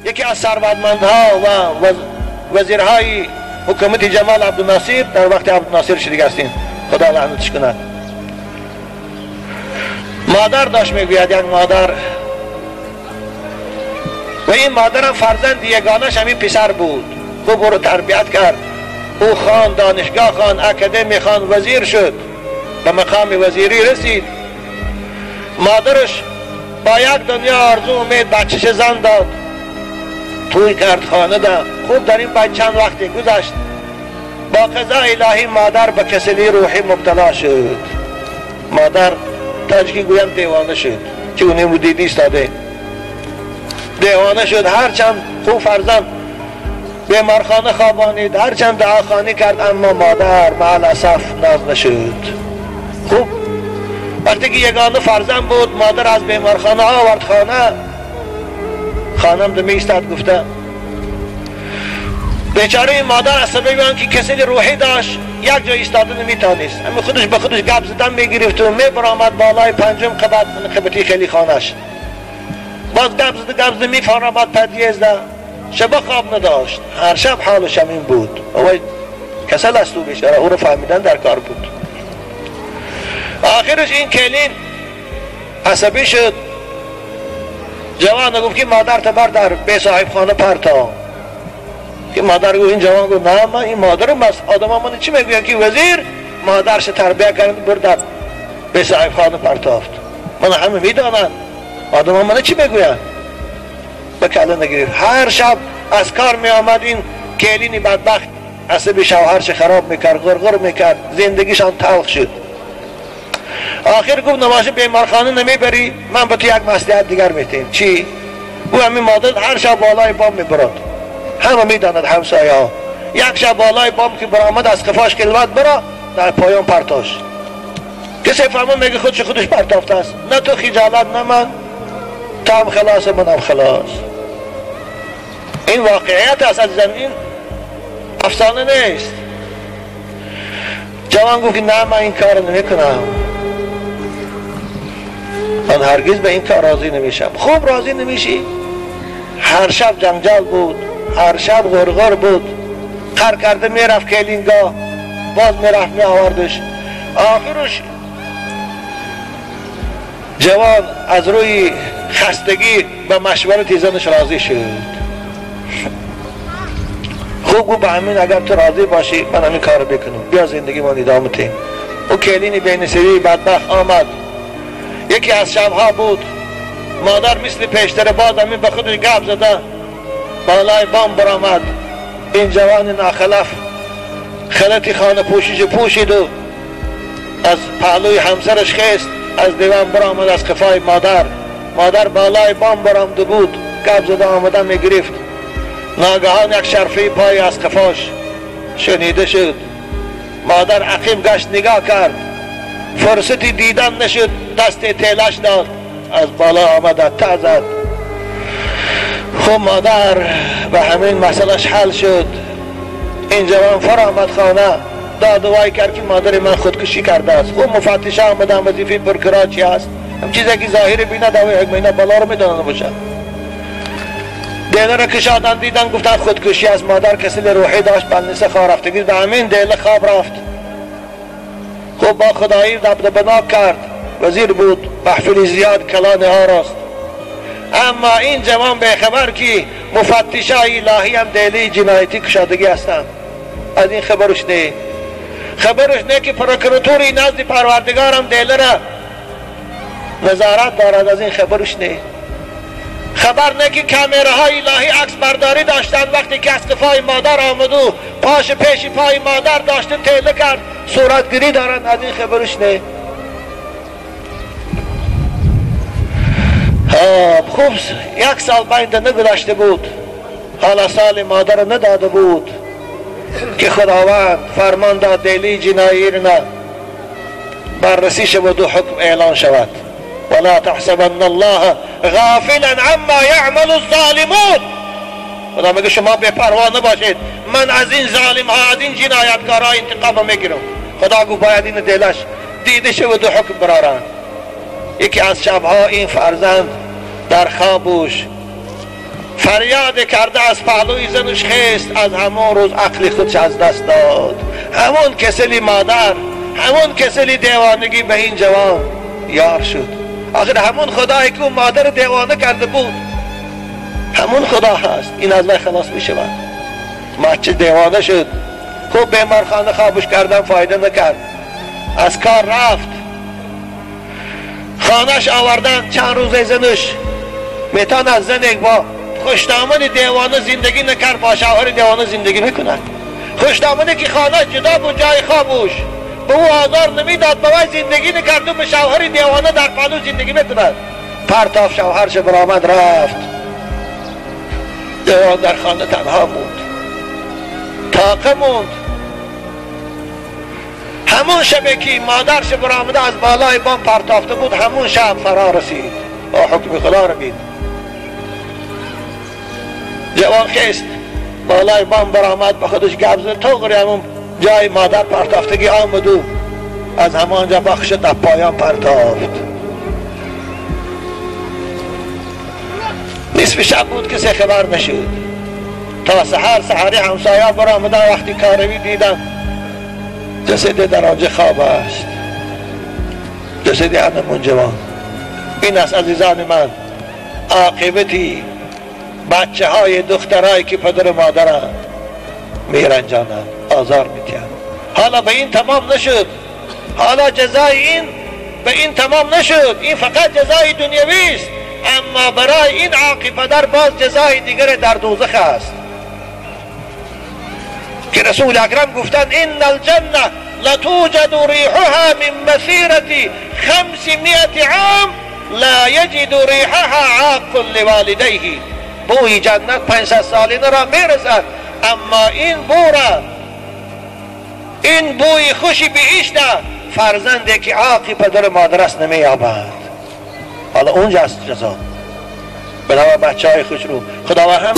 یکی از ثروتمندها و وزیرهای حکومت جمال عبدالناصر در وقت عبدالناصر شدیگ هستیم، خدا لعنتش کند، مادر داشت میگوید، یک مادر، و این مادر هم فرزند یگانش همین پسر بود، خوب او رو تربیت کرد، او خان، دانشگاه خان، اکادمی خان، وزیر شد، به مقام وزیری رسید. مادرش با یک دنیا آرزو امید بچهش زن داد، توی کرد، خانه ده. خوب در این بعد چند وقتی گذشت، با قضای الهی مادر به کسلی روحی مبتلا شد. مادر تاجکی گویم دیوانه شد، که اونیم رو دیدی استاده، دیوانه شد. هرچند خوب فرزند بیمارخانه خوابانید، هرچند دعاخانی کرد، اما مادر معالاسف ناز نشد. خوب وقتی که یگانه فرزند بود، مادر از بیمارخانه آورد خانه. خانم دمی ایستاد گفته، بیچاره این مادر از سبب آنکه کسل روحی داشت یک جای ایستاده نمیتانست، اما خودش به خودش گپ زدن میگرفت و میبرآمد بالای پنجم قبطی خیلی خانش، باز گپ زده میفرآمد پدیزده. شب خواب نداشت، هر شب حالش همین بود. اوی کسل است او بیچاره، او رو فهمیدن در کار بود. آخرش این کلین عصبی شد، جوان گفت که مادر تبر در به صاحب خانه پرتا. که مادر گفت، این جوان گفت نه، من این مادرم بس، آدم ها من چی میگوین که وزیر مادرش تربیه کرد برد به صاحب خانه پرتافت. من همه میدانم آدم ها من چی میگوین. به کله نگرفت. هر شب از کار می آمد این کلینی بدبخت عصبی شوهرش خراب میکرد، غرغر میکرد، زندگیشان تلخ شد. آخر گفت نماشه بیمارخانه نمیبری، من به تو یک مصلحت دیگر میتیم. چی؟ او همین مادر هر شب بالای بام میبرد، همه میداند همسایه ها. یک شب بالای بام که برآمد از قفاش کلمت برا در پایان پرتاش. کسی فهمه میگه خودش پرتافته است، نه تو خجالت نه من، تو هم خلاص منم خلاص. این واقعیت است عزیزان، این افسانه نیست. جوان گفت نه من این کار نمیکنم، من هرگز به این کار راضی نمیشم. خوب راضی نمیشی؟ هر شب جنجال بود، هر شب غرغر بود، خر کرده میرفت کلینگاه، باز میرفت میآوردش. آخرش جوان از روی خستگی به مشورت زنش راضی شد. خوب گفت به همین اگر تو راضی باشی من همین کار بکنم، بیا زندگی من ادامه تیم. او کلینی بینسری بدبخت آمد. یکی از شبها بود، مادر مثل پیشتر باز همین به خودش گپ زده، بالای بام برآمد. این جوان ناخلف خلطی خانه پوشیش پوشید و از پهلوی همسرش خیست، از دیوان برآمد از قفای مادر بالای بام برآمده بود، گپ زده آمدن میگرفت. ناگهان یک شرفه پای از قفاش شنیده شد. مادر عقیم گشت نگاه کرد، فرصتی دیدن نشد، دست تیلش داد، از بالا آمده تا زد. خب مادر به همین مسئلهش حل شد. این جوان فرآمد خانه، داد و وای کرد که مادر من خودکشی کرده است. خب مفتش آمدن وظیفه پرکرا چی است، هم چیزی که ظاهری بینه دوای یک مهینه بالا رو میدانه باشه. دیله را کشادن دیدن گفتن خودکشی از مادر کسل روحی داشت، بلنسه خواه رفتگی، به همین دیله خواب رفت. خب با خدایی دبدبه کرد، وزیر بود، محفل زیاد کلان ها راست. اما این جوان به خبر که مفتشای الهی هم دیلی جنایتی کشادگی هستند، از این خبرش نه که پروکراتوری نزد پروردگار هم دیله را نظارت دارد، از این خبرش نه. خبر نه که کامراهای الهی عکس برداری داشتن، وقتی که از قفای مادر آمد و پاش پیش پای مادر داشته تیله کرد صورتگیری دارن، از این خبرش نه. خوب 1 سال بینده نگذشته بود، حالا سال مادر نداده بود که خداوند فرمان داد دیلی جنایی را بررسی شود و حکم اعلان شود. ولا تحسبن الله غافلا عما يعمل الظالمون. خدا میگه شما بی‌پروا نباشید، من از این ظالم ها، از این جنایتکارها انتقام میگیرم. خدا گفت باید این دلش دیده شود و حکم برارن. یکی از شبها این فرزند در خوابش فریاد کرده از پهلوی زنش خست، از همون روز عقل خودش از دست داد. همون کسلی مادر، همون کسلی دیوانگی به این جوان یار شد. آخر همون خدایی که اون مادر دیوانه کرده بود همون خدا هست، این از وی خلاص می شود. بچه دیوانه شد، خوب بیمارخانه خوابش کردن فایده نکرد، از کار رفت، خانهش آوردن، چند روزه زنش میتان از زن یک با خوشدامن دیوانه زندگی نکرد، با شوهر دیوانه زندگی میکند. خوشدامنی که خانه جدا بود جای خوابش، به او آزار نمیداد، به وی زندگی نکرد و به شوهر دیوانه در پالو زندگی میکند. پرتاف شوهرش برآمد رفت، دیوان در خانه تنها موند، طاقه موند. همون شبه که مادرش برآمده از بالای بام پرتافته بود، همون شب فرا رسید. حکم خدا رو بین. جوان خیست بالای بام برآمد، به خودش گپ زد، تو همون جای مادر پرتافتگی آمد و از همانجا بخش در پایان پرتافت. نصف شب بود کسی خبر نشد تا سحری همسایه برآمدن، وقتی کاروی دیدن جسد در آنجا خواب است، جسد همون جوان. این است عزیزان من عاقبتی بچه های دخترهایی که پدر مادرند میرنجانند، آزار میتیند. حالا به این تمام نشد، حالا جزای این به این تمام نشد، این فقط جزای دنیوی است، اما برای این عاقی پدر باز جزای دیگر در دوزخ است که رسول اکرم گفتند ان الجنه لتوجد ریحها من مسیرة 500 عام لا یجد ریحها عاق لوالدیه. بوی جنت 500 سالینه را میرسد، اما این بوی خوشی بهشت فرزندی که عاقی پدر مادر است نمییابد. حالا اونجا است جزا. بنابراین بچه های خوش رو خداوند هم